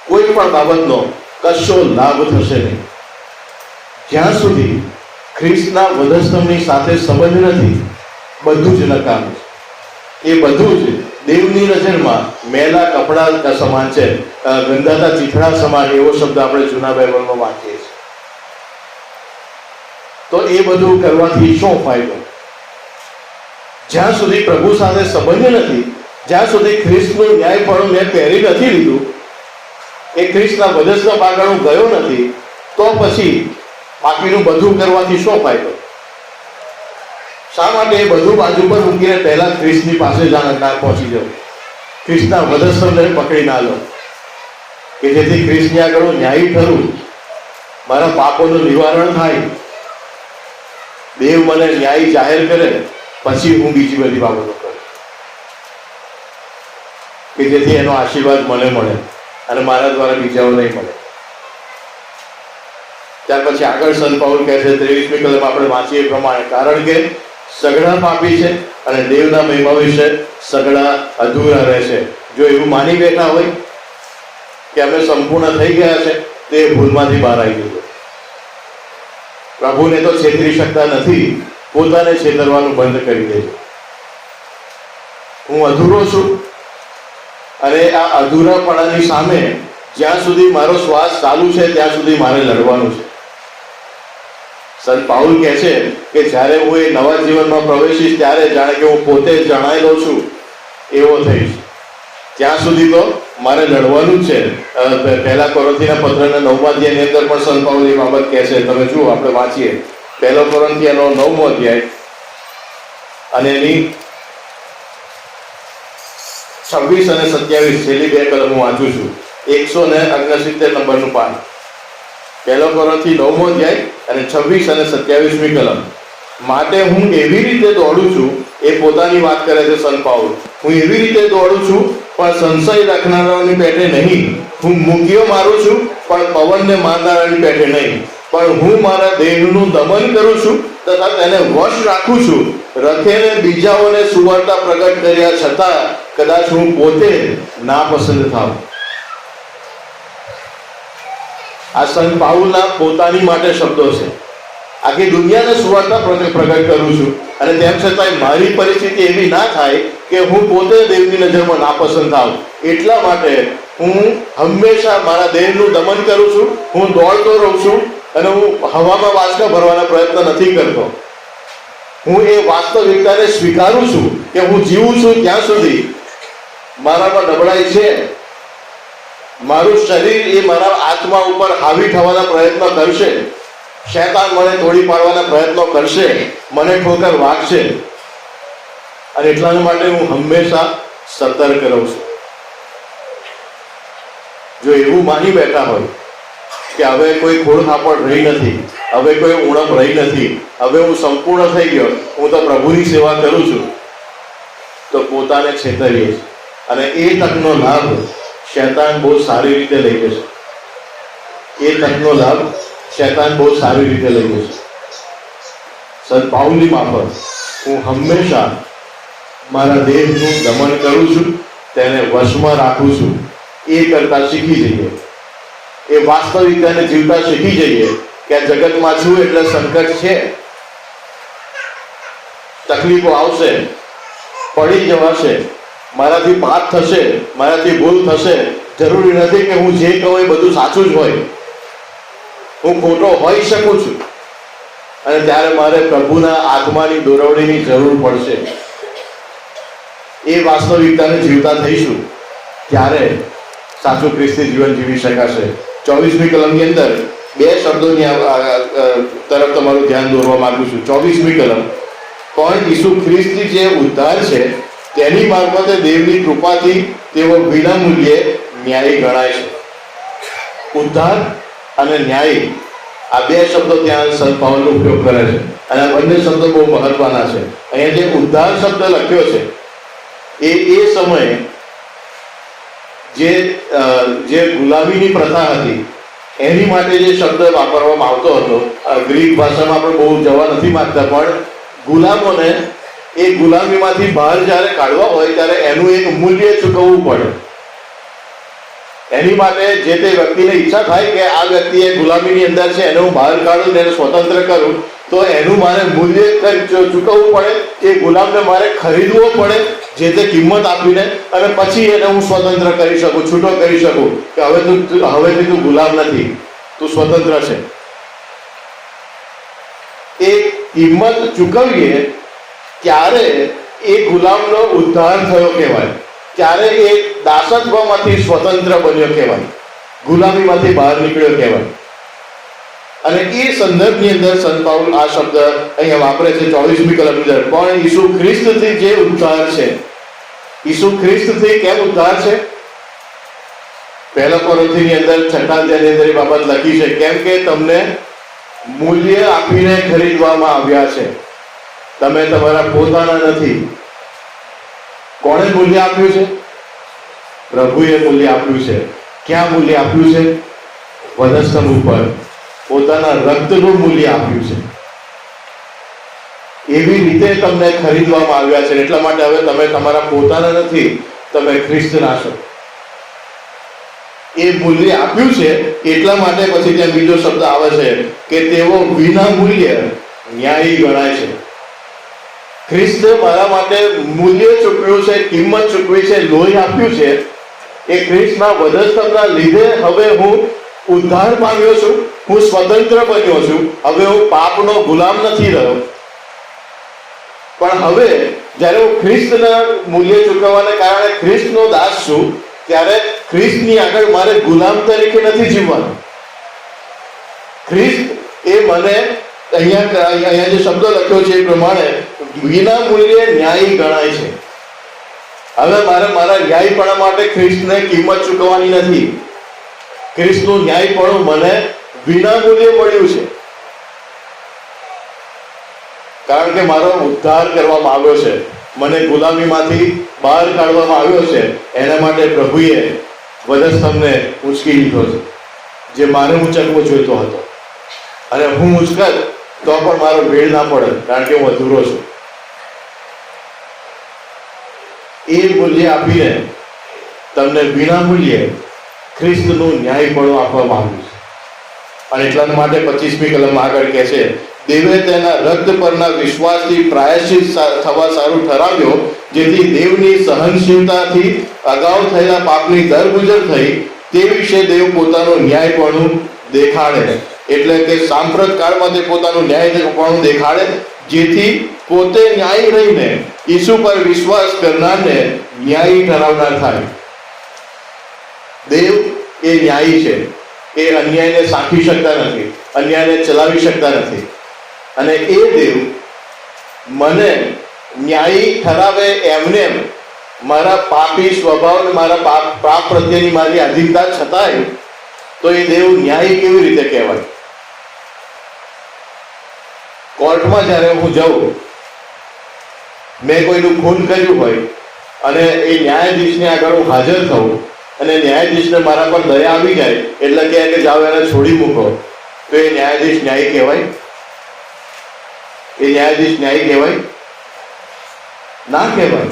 કોઈ પણ બાબતનો કશો લાભ થશે નહીં જ્યાં સુધી ખ્રિસ્તના વધસ્તંભની સાથે સંબંધ નથી. બધું જ નકામું છે. એ બધું જ દેવની નજરમાં મેલા કપડા સમાન છે, ગંધાતા ચીથડા સમાન, એવો શબ્દ આપણે જૂના બાઇબલમાં વાંચીએ છીએ. તો એ બધું કરવાથી શું ફાયદો? જ્યાં સુધી પ્રભુ સાથે સંબંધ નથી, જ્યાં સુધી ખ્રિસ્તનું ન્યાયપણું મેં પહેરી નથી લીધું, એ ખ્રિસ્તના વધસ્તંભ આગળ હું ગયો નથી, તો પછી બાકીનું બધું કરવાથી શું ફાયદો? શા માટે એ બધું બાજુ પર મૂકીને પહેલા ખ્રિસ્તની પાસે ના પહોંચી જાવ, ખ્રિસ્તના વધસ્તંભને પકડી ના લો, કે જેથી ખ્રિસ્તની આગળ હું ન્યાયી ઠરું, મારા પાપોનું નિવારણ થાય, દેવ મને ન્યાય જાહેર કરે, પછી હું બીજી બધી બાબતો કરું, કે જેથી એનો આશીર્વાદ મને મળે અને મારા દ્વારા બીજાઓ નહીં મળે. ત્યાર પછી આગળ સંત પાઉલ કહે છે 23મી કલમ આપણે વાંચીએ પ્રમાણે, કારણ કે સગડા પાપી છે અને દેવના મહિમા વિશે સગડા અધૂરા રહેશે. જો એવું માની બેઠા હોય કે અમે સંપૂર્ણ થઈ ગયા છે, તો એ ભૂલમાંથી બહાર આવી જજો. પ્રભુને તો છેતરી શકતા નથી, પોતાને છેતરવાનું બંધ કરી દેજો. હું અધૂરો છું અને આ અધૂરાપણાની સામે જ્યાં સુધી મારો શ્વાસ ચાલુ છે ત્યાં સુધી મારે લડવાનું છે. સંત પાઉલ કહે છે કે જ્યારે હું એ નવા જીવનમાં પ્રવેશીશ ત્યારે જાણે કે હું પોતે જણાયેલો છું એવો થઈશ. ત્યાં સુધી તો મારે લડવાનું જ છે. પહેલા કોરિન્થીના પત્રના 9મા અધ્યાયની અંદર પણ સંત પાઉલ એ બાબત કહે છે. તમે જુઓ, આપણે વાંચીએ પહેલો કોરિન્થીયાનો 9મો અધ્યાય અને એની 26 અને 27 છેલ્લી 2 કલમ હું વાંચું છું. 169 નંબરનું પાન, પહેલો કોરિન્થી 9મો અધ્યાય અને 26 અને 27મી કલમ. માટે હું એવી રીતે દોડું છું, એ પોતાની વાત કરે છે સંત પાઉલ, હું એવી રીતે દોડું છું પણ સંશય રાખનારાની પેટે નહીં, હું મૂકીઓ મારું છું પણ પવનને મારનારાની પેટે નહીં, પણ હું મારા દેહનું દમન કરું છું તથા તેને વશ રાખું છું, રખેને બીજાઓને સુવાર્તા પ્રગટ કર્યા છતાં કદાચ હું પોતે નાપસંદ થાઉં. આ સંત પાઉલના પોતાની માટે શબ્દો છે. આખી દુનિયાને સુવાર્તા પ્રગટ કરું છું અને તેમ છતાંય મારી પરિસ્થિતિ એવી ના થાય કે હું પોતે દેવની નજરમાં નાપસંદ થાઉં. એટલા માટે હું હંમેશા મારા દેહનું દમન કરું છું, હું દોડતો રહું છું અને હું હવામાં વાંસકા ભરવાના પ્રયત્ન નથી કરતો. હું એ વાસ્તવિકતાને સ્વીકારું છું કે હું જીવું છું ત્યાં સુધી મારામાં નબળાઈ છે. મારું શરીર એ મારા આત્મા ઉપર હાવી થવાના પ્રયત્ન કરશે, શૈતાન મને તોડી પાડવાના પ્રયત્નો કરશે, મને ઠોકર વાગશે, અને એટલા માટે હું હંમેશા સતર્ક રહું છું. જો એવું માની બેઠા હોય કે હવે કોઈ ખોડ ખાપડ રહી નથી, હવે કોઈ ઉણપ રહી નથી, હવે હું સંપૂર્ણ થઈ ગયો, હું તો પ્રભુની સેવા કરું છું, તો પોતાને છેતરીએ છે. અને એ તકનો લાભ શૈતાન બહુ સારી રીતે લઈ જશે. એ તકનો લાભ શૈતાન બહુ સારી રીતે લઈ જશે. સંત પાઉલની માફક હું હંમેશા મારા દેહનું દમન કરું છું, તેને વશમાં રાખું છું. એ કરતા શીખી જઈએ, એ વાસ્તવિકતાને જીવતા શીખી જઈએ કે આ જગતમાં છું એટલે સંકટ છે, તકલીફો આવશે, પડી જવાશે, મારાથી પાપ થશે, મારાથી ભૂલ થશે. જરૂરી નથી કે હું જે કહું એ બધું સાચું જ હોય. હું ખોટો હોઈ શકું છું, અને ત્યારે મારે પ્રભુના આત્માની દોરવણીની જરૂર પડશે. એ વાસ્તવિકતાને જીવતા થઈશું ત્યારે સાચું ખ્રિસ્તી જીવન જીવી શકાશે. 24મી કલમની અંદર બે શબ્દોની તરફ તમારું ધ્યાન દોરવા માંગુ છું. 24મી કલમ, પણ ઈસુ ખ્રિસ્તી જે ઉદ્ધાર છે તેની મારફતે દેવની કૃપાથી તેઓ વિનામૂલ્યે ન્યાયી ગણાય છે. ઉદ્ધાર અને ન્યાયી, આ બે શબ્દો ત્યાં સંત પાઉલનો ઉપયોગ કરે છે, અને આ બંને શબ્દો બહુ મહત્વના છે. અહીંયા જે ઉદ્ધાર શબ્દ લખ્યો છે એ સમયે જે ગુલામીની પ્રથા હતી એની માટે જે શબ્દ વાપરવામાં આવતો હતો. ગ્રીક ભાષામાં આપણે બહુ જવા નથી માંગતા, પણ ગુલામોને એ ગુલામીમાંથી બહાર જ્યારે કાઢવા હોય ત્યારે એનું એક મૂલ્ય ચૂકવવું પડે. એની માટે જે તે વ્યક્તિને ઈચ્છા થાય કે આ વ્યક્તિ એ ગુલામીની અંદર છે, એને હું બહાર કાઢું, એને સ્વતંત્ર કરું, તો એનું મારે મૂલ્ય ચૂકવવું પડે. એ ગુલામને મારે ખરીદવો પડે જે તે કિંમત આપીને, અને પછી એને હું સ્વતંત્ર કરી શકું, છૂટો કરી શકું કે હવેથી તું ગુલામ નથી, તું સ્વતંત્ર છે. એ કિંમત ચૂકવીએ ત્યારે એ ગુલામનો ઉદ્ધાર થયો કહેવાય, ત્યારે એ દાસત્વમાંથી સ્વતંત્ર બન્યો કહેવાય, ગુલામીમાંથી બહાર નીકળ્યો કહેવાય. અને એ સંદર્ભની અંદર સંત પાઉલ આ શબ્દ અહીંયા વાપરે છે 24મી કલમની અંદર. પણ ઈસુ ખ્રિસ્તથી જે ઉદ્ધાર છે, ઈસુ ખ્રિસ્તથી કેમ ઉદ્ધાર છે? પહેલા કોરિન્થીની અંદર 6 અધ્યાયની અંદર એ બાબત લખી છે, કેમ કે તમને મૂલ્ય આપીને ખરીદવામાં આવ્યા છે, તમે તમારા પોતાના નથી. કોણે મૂલ્ય આપ્યું છે? પ્રભુએ મૂલ્ય આપ્યું છે. ક્યાં મૂલ્ય આપ્યું છે? વધસ્તંભ ઉપર પોતાના રક્તનું મૂલ્ય આપ્યું છે. એવી રીતે તમને ખરીદવામાં આવ્યા છે. એટલા માટે હવે તમે તમારા પોતાના નથી, તમે ખ્રિસ્તના છો. એ મૂલ્ય આપ્યું છે એટલા માટે પછી ત્યાં બીજો શબ્દ આવે છે કે તેઓ વિના મૂલ્ય ન્યાયી ગણાય છે. ખ્રિસ્તે મારા માટે મૂલ્ય ચૂકવ્યું છે, કિંમત ચૂકવી છે, લોહી આપ્યું છે. એ ખ્રિસ્તના વધસ્તંભના લીધે હવે હું ઉદ્ધાર પામ્યો છું, હું સ્વતંત્ર બન્યો છું. હવે હું પાપનો ગુલામ નથી રહ્યો. પણ હવે જ્યારે હું ખ્રિસ્તના મૂલ્ય ચૂકવવાને કારણે ખ્રિસ્તનો દાસ છું, ત્યારે ખ્રિસ્તની આગળ મારે ગુલામ તરીકે નથી જીવવાનું. ખ્રિસ્ત એ મને અહીંયા જે શબ્દ લખ્યો છે એ પ્રમાણે વિના મૂલ્યે ન્યાયી ગણાય છે. હવે મારે મારા ન્યાયપણા માટે ખ્રિસ્તને કિંમત ચૂકવવાની નથી. ખ્રિસ્તનું ન્યાયપણું મને વિના મૂલ્યે મળ્યું છે, કારણ કે મારો ઉદ્ધાર કરવામાં આવ્યો છે, મને ગુલામીમાંથી બહાર કાઢવામાં આવ્યો છે. એના માટે પ્રભુએ વધસ્તંભને ઉંચકી લીધો છે, જે મારે ઉંચકવો જોઈતો હતો. અને હું ઉંચકત તો પણ મારો ભેળ ના પડે, કારણ કે હું અધૂરો છું. એ મૂલ્ય આપીને તમને વિના મૂલ્યે ખ્રિસ્તનું ન્યાયપણું આપવામાં આવ્યું છે. અને એટલા માટે 25મી કલમ આગળ કહે છે, દેવે તેના રક્ત પરના વિશ્વાસથી પ્રાયશ્ચિત થવા સારું ઠરાવ્યો, જેથી દેવની સહનશીલતાથી અગાઉ થયેલા પાપની દરગુજર થઈ, તે વિશે દેવ પોતાનું ન્યાયપણું દેખાડે. એટલે કે સાંપ્રત કાળમાં તે પોતાનું ન્યાયપણું દેખાડે, જેથી પોતે ન્યાયી રહીને ઈસુ પર વિશ્વાસ કરનારને ન્યાયી ઠરાવનાર થાય. દેવ એ ન્યાયી છે. એ અન્યાયને સાંખી શકતા નથી, અન્યાયને ચલાવી શકતા નથી. અને એ દેવ મને ન્યાયી ઠરાવે એમને મારા પાપી સ્વભાવ, મારા પાપ પ્રત્યેની મારી આધીનતા છતાંય, તો એ દેવ ન્યાયી કેવી રીતે કહેવાય? કોર્ટમાં જ્યારે હું જાઉં, મેં કોઈનું ખૂન કર્યું હોય અને એ ન્યાયાધીશને આગળ હું હાજર થઉં, અને ન્યાયાધીશને મારા પર દયા આવી જાય એટલે કે જાઓ એને છોડી મૂકો, તો એ ન્યાયાધીશ ન્યાયી કહેવાય? એ ન્યાયાધીશ ન્યાયી કહેવાય? ના કહેવાય.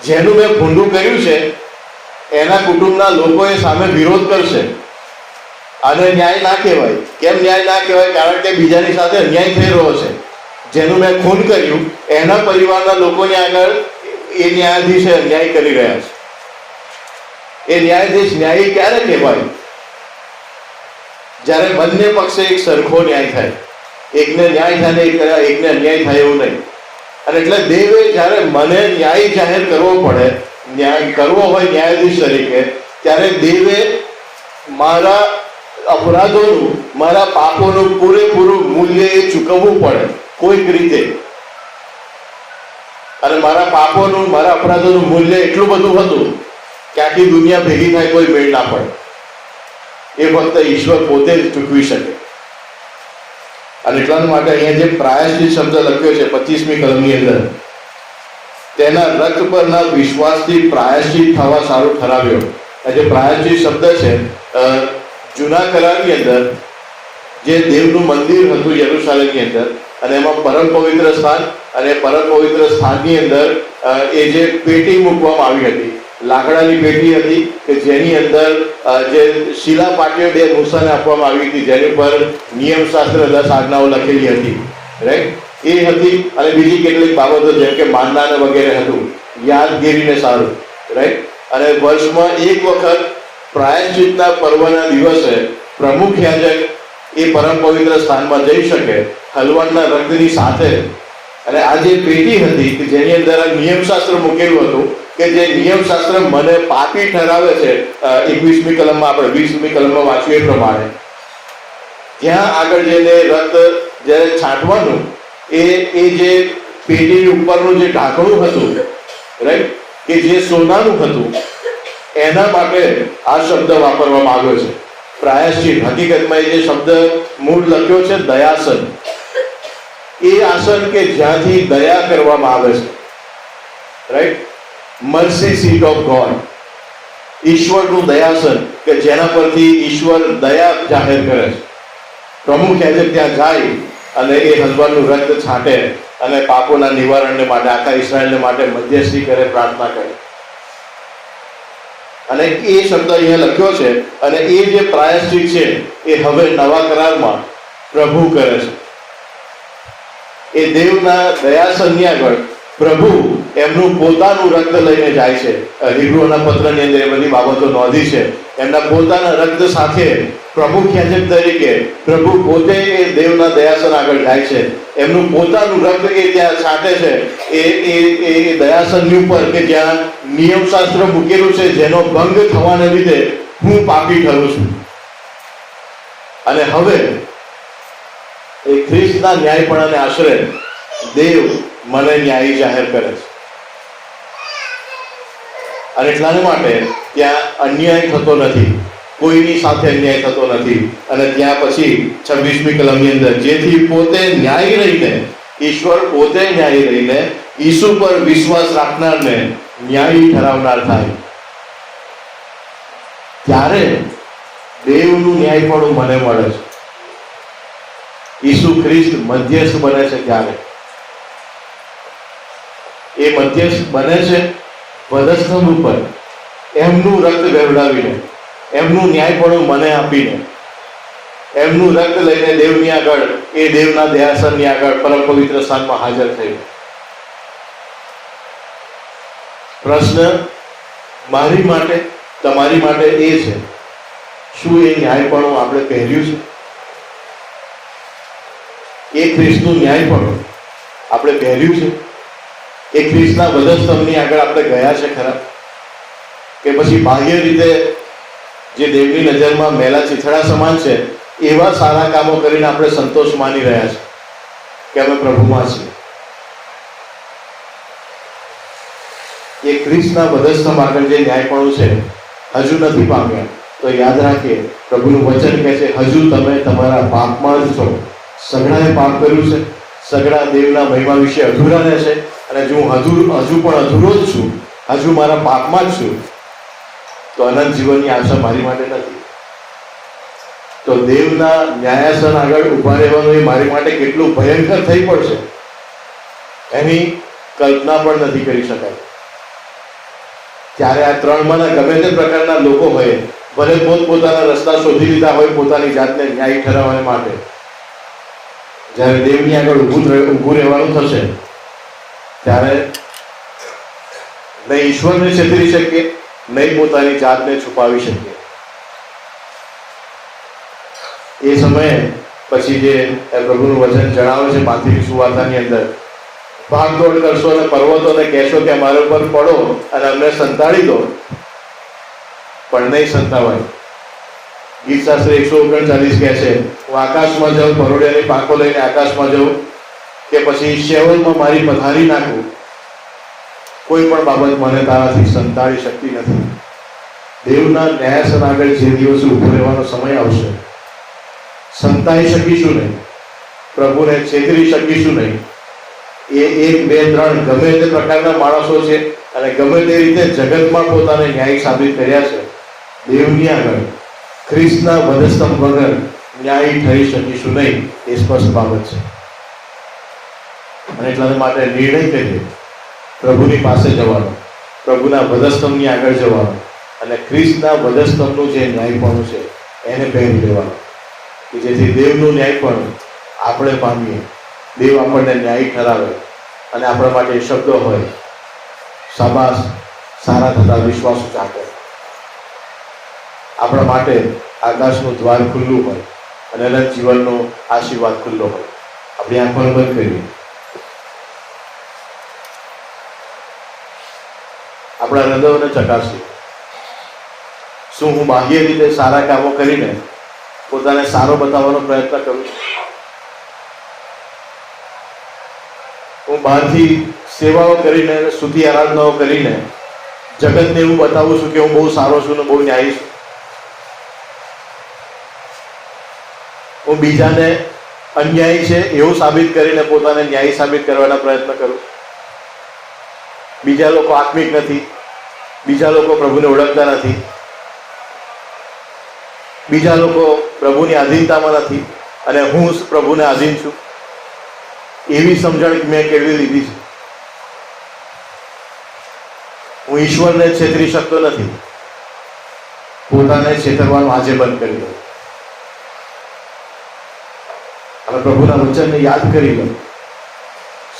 જેનું મેં ભૂંડું કર્યું છે એના કુટુંબના લોકોએ સામે વિરોધ કરશે, આને ન્યાય ના કહેવાય. કેમ ન્યાય ના કહેવાય? કારણ કે બીજાની સાથે અન્યાય થઈ રહ્યો છે. જેનું મેં ખૂન કર્યું એના પરિવારના લોકોની આગળ એ ન્યાયાધીશે અન્યાય કરી રહ્યા છે. એ ન્યાયાધીશ ન્યાયી ક્યારે કહેવાય? જ્યારે બંને પક્ષે એક સરખો ન્યાય થાય, એકને ન્યાય થાય ને એકને અન્યાય થાય એવું નહીં. અને એટલે દેવે જ્યારે મને ન્યાય જાહેર કરવો પડે, ન્યાય કરવો હોય ન્યાયાધીશ તરીકે, ત્યારે દેવે મારા અપરાધોનું, મારા પાપોનું પૂરેપૂરું મૂલ્ય એ ચૂકવવું પડે કોઈક રીતે. અને મારા પાપોનું, મારા અપરાધોનું મૂલ્ય એટલું બધું હતું કે આખી દુનિયા ભેગી થાય કોઈ મેળ ના પડે. એ ફક્ત ઈશ્વર પોતે જ ચૂકવી શકે. અને એટલા માટે અહીંયા જે પ્રાયશ્ચિત શબ્દ લખ્યો છે 25મી કલમની અંદર, તેના રક્ત પરના વિશ્વાસથી પ્રાયશ્ચિત થવા સારું ઠરાવ્યો. જે પ્રાયશ્ચિત શબ્દ છે, જૂના કરારની અંદર જે દેવનું મંદિર હતું યરૂશાલેમની અંદર, અને એમાં પરમ પવિત્ર સ્થાન, અને પરમ પવિત્ર સ્થાનની અંદર એ જે પેટી મૂકવામાં આવી હતી, લાકડાની પેટી હતી કે જેની અંદર જે શિલાપાટીઓ 2 મૂસાને આપવામાં આવી હતી, જેની ઉપર નિયમશાસ્ત્ર 10 આજ્ઞાઓ લખેલી હતી, રાઈટ, એ હતી. અને બીજી કેટલીક બાબતો જેમ કે માનના વગેરે હતું, યાદગીરીને સારું, રાઈટ. અને વર્ષમાં એક વખત પ્રાયશ્ચિતના પર્વના દિવસે પ્રમુખ યાજક એ પરમ પવિત્ર સ્થાનમાં જઈ શકે હલવાના રક્તની સાથે. અને આ જે પેટી હતી કે જેની અંદર આ નિયમશાસ્ત્ર મૂકેલું હતું, કે જે નિયમશાસ્ત્ર મને પાપી ઠરાવે છે, 21મી કલમમાં આપણે 20મી કલમમાં વાંચ્યું એ પ્રમાણે, ત્યાં આગળ જઈને રક્ત જ્યારે છાંટવાનું, એ જે પેટીની ઉપરનું જે ઢાંકણું હતું, રાઈટ, કે જે સોનાનું હતું, એના માટે આ શબ્દ વાપરવામાં આવ્યો છે, પ્રાયશ્ચિત. હકીકતમાં એ જે શબ્દ મૂળ લખ્યો છે દયાસન, એ આસન કે જ્યાંથી દયા કરવામાં આવે છે, right, mercy seat of God, ઈશ્વરનું દયાસન કે જેના પરથી ઈશ્વર દયા જાહેર કરે છે. પ્રમુખ યાજક ત્યાં જાય અને એ હલવાનું રક્ત છાંટે અને પાપોના નિવારણને માટે, આખા ઇસ્રાયેલને માટે મધ્યસ્થી કરે, પ્રાર્થના કરે. અને એ શબ્દ અહીંયા લખ્યો છે. અને એ જે પ્રાયશ્ચિત છે એ હવે નવા કરારમાં પ્રભુ કરે છે. એ દેવના દયાસનની આગળ પ્રભુ એમનું પોતાનું રક્ત લઈને જાય છે. હિબ્રુઓના પત્રની અંદર એ બધી બાબતો નોંધી છે. એમના પોતાના રક્ત સાથે પ્રમુખ યાજક તરીકે પ્રભુ પોતે એ દેવના દયાસન આગળ જાય છે. એમનું પોતાનું રક્ત એ ત્યાં છાંટે છે એ દયાસનની ઉપર કે જ્યાં નિયમશાસ્ત્ર મૂકેલું છે, જેનો ભંગ થવાને લીધે હું પાપી ઠરું છું. અને હવે એ ખ્રિસ્તના ન્યાયપણાને આશરે દેવ મને ન્યાયી જાહેર કરે છે. અને એટલાને માટે ત્યાં અન્યાય થતો નથી, કોઈની સાથે અન્યાય થતો નથી. અને ત્યાં પછી 26મી કલમની અંદર, જેથી પોતે ન્યાય રહીને, ઈશ્વર પોતે ન્યાય રહીને ઈસુ પર વિશ્વાસ રાખનારને ન્યાયી ઠરાવનાર થાય. ત્યારે દેવનું ન્યાયપણું મને મળે છે. ઈસુ ખ્રિસ્ત મધ્યસ્થ બને છે. ત્યારે એ મધ્યસ્થ બને છે વધસ્તંભ ઉપર એમનું રક્ત વહેવડાવીને, એમનું ન્યાયપણું મને આપીને, એમનું રક્ત લઈને દેવની આગળ, એ દેવના દયાસનની આગળ પરમ પવિત્ર સ્થાનમાં હાજર થયું. પ્રશ્ન મારી માટે, તમારી માટે એ છે, શું એ ન્યાયપણું આપણે પહેર્યું છે? એ ખ્રિસ્તનું ન્યાયપણું આપણે પહેર્યું છે? એ ખ્રિસ્તના વધસ્તંભની આગળ આપણે ગયા છે ખરા? કે પછી બાહ્ય રીતે જે દેવની નજરમાં મેલા ચીથડા સમાન છે એવા સારા કામો કરીને આપણે સંતોષ માની રહ્યા છે કે અમે પ્રભુમાં છીએ? એ ખ્રિસ્તના વધસ્તંભ આગળ જે ન્યાયપણું છે હજુ નથી પામ્યા, તો યાદ રાખીએ, પ્રભુનું વચન કહે છે, હજુ તમે તમારા પાપમાં જ છો. સઘળાએ પાપ કર્યું છે, સઘળા દેવના મહિમા વિશે અધૂરા રહેશે. અને જો હું હજુ પણ અધૂરો જ છું, હજુ મારા પાપમાં જ છું, તો અનંત જીવનની આશા મારી માટે નથી. તો દેવના ન્યાયાસન આગળ ઉભા રહેવાનું એ મારી માટે કેટલું ભયંકર થઈ પડશે એની કલ્પના પણ નથી કરી શકાય. ત્યારે આ ત્રણમાંના ગમે તે પ્રકારના લોકો હોય, ભલે પોતપોતાના રસ્તા શોધી લીધા હોય પોતાની જાતને ન્યાયી ઠરાવવા માટે, જ્યારે દેવની આગળ ઊભું રહેવાનું થશે ત્યારે નહીં ઈશ્વરને છેતરી શકીએ, નહીં પોતાની જાતને છુપાવી શકીએ. એ સમયે પછી જે પ્રભુનું વચન જણાવે છે માથેની સુવાર્તાની અંદર, ભાગદોડ કરશો અને પર્વતોને કહેશો કે અમારા ઉપર પડો અને અમને સંતાડી દો, પણ નહીં સંતાવાય. ગીતશાસ્ત્ર 139 કહે છે, હું આકાશમાં જાઉં, પરોડિયાની પાંખો લઈને આકાશમાં જાઉં, કે પછી શેવલમાં મારી પથારી નાખું, કોઈ પણ બાબત મને તારાથી સંતાડી શકતી નથી. દેવના ન્યાયાસન આગળ જે દિવસે ઉભો રહેવાનો સમય આવશે, સંતાઈ શકીશું નહીં, પ્રભુને છેતરી શકીશું નહીં. એ 1, 2, 3 ગમે તે પ્રકારના માણસો છે અને ગમે તે રીતે જગતમાં પોતાને ન્યાય સાબિત કર્યા છે, દેવની આગળ ખ્રિસ્તના વધસ્તંભ વગર ન્યાયી થઈ શકીશું નહીં. એ સ્પષ્ટ બાબત છે. અને એટલા માટે નિર્ણય કરીએ પ્રભુની પાસે જવાનો, પ્રભુના વધસ્તંભની આગળ જવાનો અને ખ્રિસ્તના વધસ્તંભનું જે ન્યાયપણું છે એને પહેરી લેવાનું, કે જેથી દેવનું ન્યાયપણું આપણે પામીએ, દેવ આપણને ન્યાયી ઠરાવે અને આપણા માટે શબ્દો હોય, શાબાશ, સારા થતા વિશ્વાસુ ચાકે. આપણા માટે આકાશનું દ્વાર ખુલ્લું હોય અને અનંત જીવનનો આશીર્વાદ ખુલ્લો હોય. આપણી આંખો બંધ કરીએ, આપણા હૃદયોને ચકાસીએ. શું હું બાહ્ય રીતે સારા કામો કરીને પોતાને સારો બતાવવાનો પ્રયત્ન કરું છું? હું બહારથી સેવાઓ કરીને, સ્તુતિ આરાધનાઓ કરીને જગતને એવું બતાવું છું કે હું બહુ સારો છું ને બહુ ન્યાયી છું? હું બીજાને અન્યાયી છે એવું સાબિત કરીને પોતાને ન્યાયી સાબિત કરવાના પ્રયત્ન કરું? બીજા લોકો આત્મિક નથી, બીજા લોકો પ્રભુને ઓળખતા નથી, બીજા લોકો પ્રભુની આધીનતામાં નથી અને હું પ્રભુને આધીન છું, એવી સમજણ મેં કેળવી લીધી છે. હું ઈશ્વરને છેતરી શકતો નથી, પોતાને છેતરવાનું આજે બંધ કરી દઉં અને પ્રભુના વચનને યાદ કરી લો.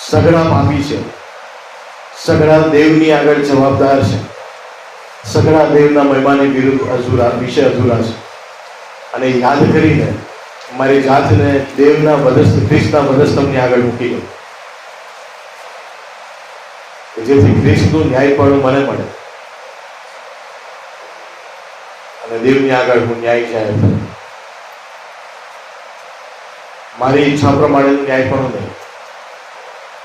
સઘળા પાપી છે, સઘળા દેવની આગળ જવાબદાર છે, સઘળા દેવના મહિમાની વિરુદ્ધ વિશે અધૂરા છે. અને યાદ કરીને મારી જાતને દેવના ખ્રિસ્તના વધસ્તંભની આગળ મૂકી દો, જેથી ખ્રિસ્તનું ન્યાયપણું મને મળે અને દેવની આગળ હું ન્યાય જાહેર કરું. મારી ઈચ્છા પ્રમાણેનું ન્યાયપણું નહીં,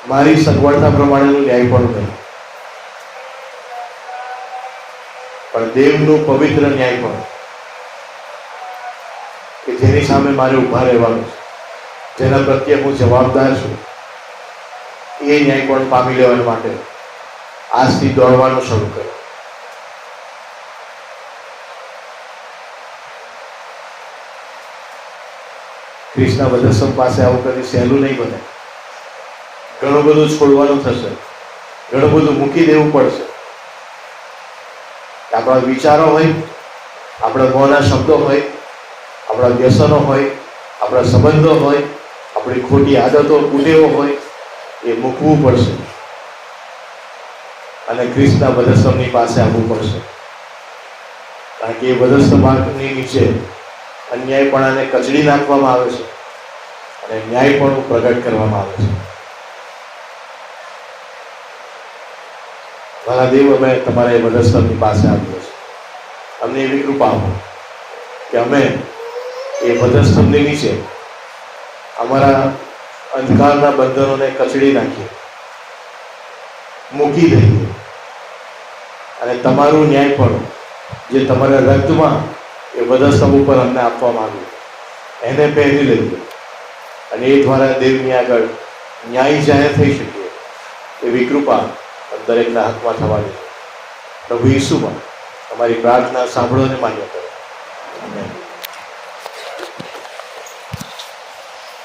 મારી સગવડતા પ્રમાણેનું ન્યાયપણું નહીં, પણ દેવનું પવિત્ર ન્યાયપણું, કે જેની સામે મારે ઊભા રહેવાનું છે, જેના પ્રત્યે હું જવાબદાર છું, એ ન્યાયપણ પામી લેવા માટે આજથી દોડવાનું શરૂ કરો. કૃષ્ણ વધસ્તંભ પાસે આવું કદી સહેલું નહીં બને. ઘણું બધું છોડવાનું થશે, ઘણું બધું મૂકી દેવું પડશે. આપણા વિચારો હોય, આપણા મોંના શબ્દો હોય, આપણા વ્યસનો હોય, આપણા સંબંધો હોય, આપણી ખોટી આદતો, કુટેવો હોય, એ મૂકવું પડશે અને ખ્રિસ્તના વધસ્તંભની પાસે આવવું પડશે. કારણ કે એ વધસ્તંભની નીચે અન્યાયપણાને કચડી નાખવામાં આવે છે અને ન્યાયપણું પ્રગટ કરવામાં આવે છે. મારા દેવ, અમે તમારા એ વધસ્તંભની પાસે આવીએ છીએ. અમને એવી કૃપા આપો કે અમે એ વધસ્તંભની નીચે અમારા અંધકારના બંધનોને કચડી નાખીએ, મૂકી દઈએ અને તમારું ન્યાયપણું જે તમારા રક્તમાં એ વધસ્તંભ ઉપર અમને આપવામાં આવ્યું એને પહેરી લઈએ અને એ દ્વારા દેવની આગળ ન્યાય જાહેર થઈ શકીએ એવી કૃપા દરેકના હાથમાં થવાની. પ્રભુ ઈસુમાં તમારી પ્રાર્થના સાંભળો અને માન્ય કરો. આમેન.